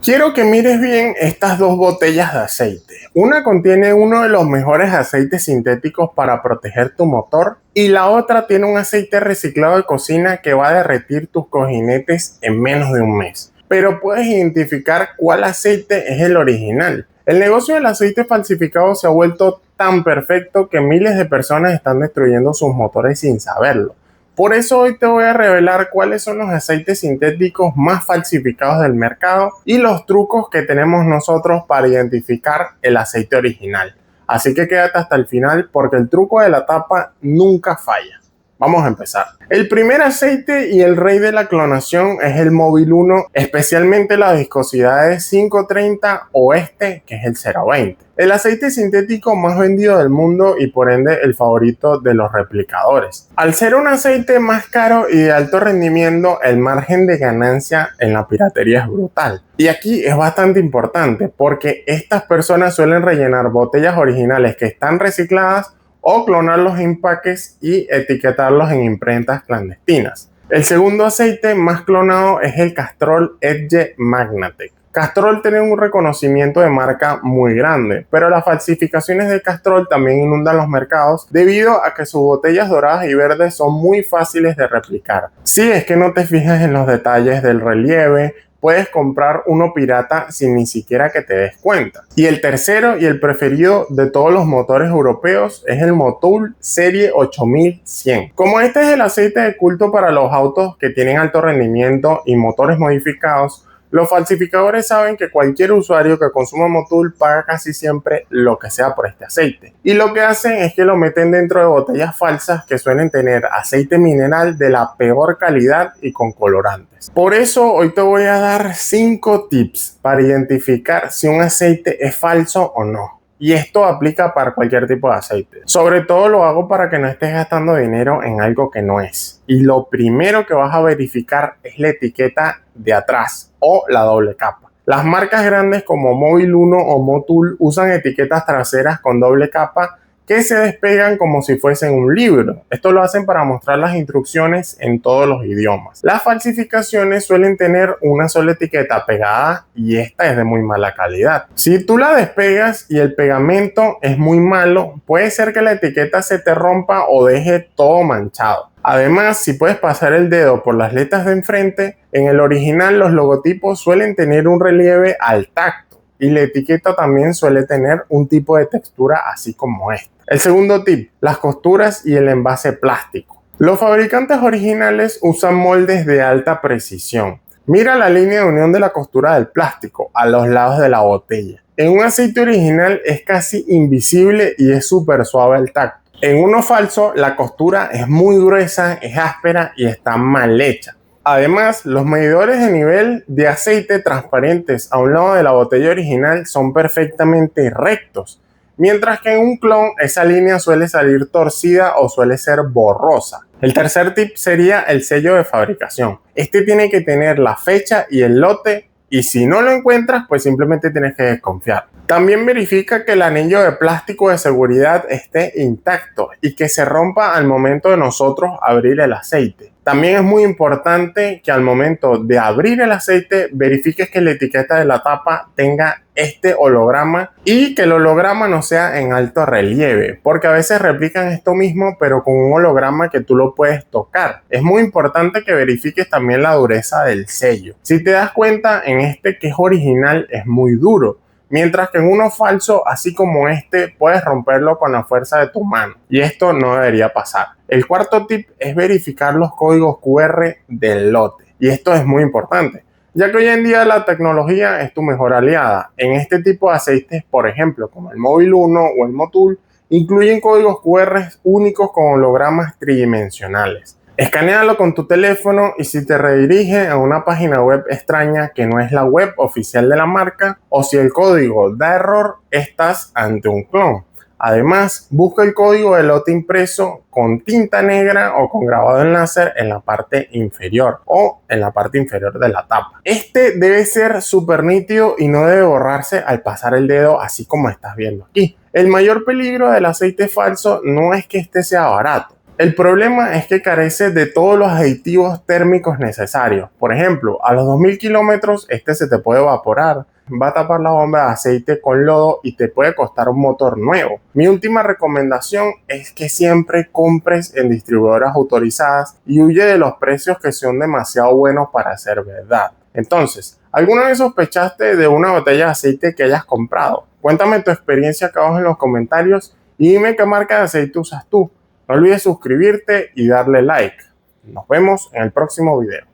Quiero que mires bien estas dos botellas de aceite. Una contiene uno de los mejores aceites sintéticos para proteger tu motor y la otra tiene un aceite reciclado de cocina que va a derretir tus cojinetes en menos de un mes. Pero puedes identificar cuál aceite es el original. El negocio del aceite falsificado se ha vuelto tan perfecto que miles de personas están destruyendo sus motores sin saberlo. Por eso hoy te voy a revelar cuáles son los aceites sintéticos más falsificados del mercado y los trucos que tenemos nosotros para identificar el aceite original. Así que quédate hasta el final porque el truco de la tapa nunca falla. Vamos a empezar. El primer aceite y el rey de la clonación es el Mobil 1, especialmente la viscosidad de 530 o que es el 020. El aceite sintético más vendido del mundo y por ende el favorito de los replicadores. Al ser un aceite más caro y de alto rendimiento, el margen de ganancia en la piratería es brutal. Y aquí es bastante importante porque estas personas suelen rellenar botellas originales que están recicladas o clonar los empaques y etiquetarlos en imprentas clandestinas. El segundo aceite más clonado es el Castrol Edge Magnatec. Castrol tiene un reconocimiento de marca muy grande, pero las falsificaciones de Castrol también inundan los mercados debido a que sus botellas doradas y verdes son muy fáciles de replicar. Si es que no te fijas en los detalles del relieve, puedes comprar uno pirata sin ni siquiera que te des cuenta. Y el tercero y el preferido de todos los motores europeos es el Motul Serie 8100. Como este es el aceite de culto para los autos que tienen alto rendimiento y motores modificados, los falsificadores saben que cualquier usuario que consuma Motul paga casi siempre lo que sea por este aceite. Y lo que hacen es que lo meten dentro de botellas falsas que suelen tener aceite mineral de la peor calidad y con colorantes. Por eso hoy te voy a dar 5 tips para identificar si un aceite es falso o no. Y esto aplica para cualquier tipo de aceite. Sobre todo lo hago para que no estés gastando dinero en algo que no es. Y lo primero que vas a verificar es la etiqueta de atrás o la doble capa. Las marcas grandes como Mobil 1 o Motul usan etiquetas traseras con doble capa que se despegan como si fuesen un libro. Esto lo hacen para mostrar las instrucciones en todos los idiomas. Las falsificaciones suelen tener una sola etiqueta pegada y esta es de muy mala calidad. Si tú la despegas y el pegamento es muy malo, puede ser que la etiqueta se te rompa o deje todo manchado. Además, si puedes pasar el dedo por las letras de enfrente, en el original los logotipos suelen tener un relieve al tacto y la etiqueta también suele tener un tipo de textura así como esta. El segundo tip, las costuras y el envase plástico. Los fabricantes originales usan moldes de alta precisión. Mira la línea de unión de la costura del plástico a los lados de la botella. En un aceite original es casi invisible y es súper suave el tacto. En uno falso, la costura es muy gruesa, es áspera y está mal hecha. Además, los medidores de nivel de aceite transparentes a un lado de la botella original son perfectamente rectos, mientras que en un clon esa línea suele salir torcida o suele ser borrosa. El tercer tip sería el sello de fabricación. Este tiene que tener la fecha y el lote y si no lo encuentras, pues simplemente tienes que desconfiar. También verifica que el anillo de plástico de seguridad esté intacto y que se rompa al momento de nosotros abrir el aceite. También es muy importante que al momento de abrir el aceite verifiques que la etiqueta de la tapa tenga este holograma y que el holograma no sea en alto relieve, porque a veces replican esto mismo pero con un holograma que tú lo puedes tocar. Es muy importante que verifiques también la dureza del sello. Si te das cuenta, en este que es original es muy duro, mientras que en uno falso, así como este, puedes romperlo con la fuerza de tu mano. Y esto no debería pasar. El cuarto tip es verificar los códigos QR del lote. Y esto es muy importante, ya que hoy en día la tecnología es tu mejor aliada. En este tipo de aceites, por ejemplo, como el Mobil 1 o el Motul, incluyen códigos QR únicos con hologramas tridimensionales. Escanéalo con tu teléfono y si te redirige a una página web extraña que no es la web oficial de la marca o si el código da error, estás ante un clon. Además, busca el código de lote impreso con tinta negra o con grabado en láser en la parte inferior o en la parte inferior de la tapa. Este debe ser súper nítido y no debe borrarse al pasar el dedo así como estás viendo aquí. El mayor peligro del aceite falso no es que este sea barato, El problema es que carece de todos los aditivos térmicos necesarios. Por ejemplo, a los 2000 kilómetros este se te puede evaporar, va a tapar la bomba de aceite con lodo y te puede costar un motor nuevo. Mi última recomendación es que siempre compres en distribuidoras autorizadas y huye de los precios que son demasiado buenos para ser verdad. Entonces, ¿alguna vez sospechaste de una botella de aceite que hayas comprado? Cuéntame tu experiencia acá abajo en los comentarios y dime qué marca de aceite usas tú. No olvides suscribirte y darle like. Nos vemos en el próximo video.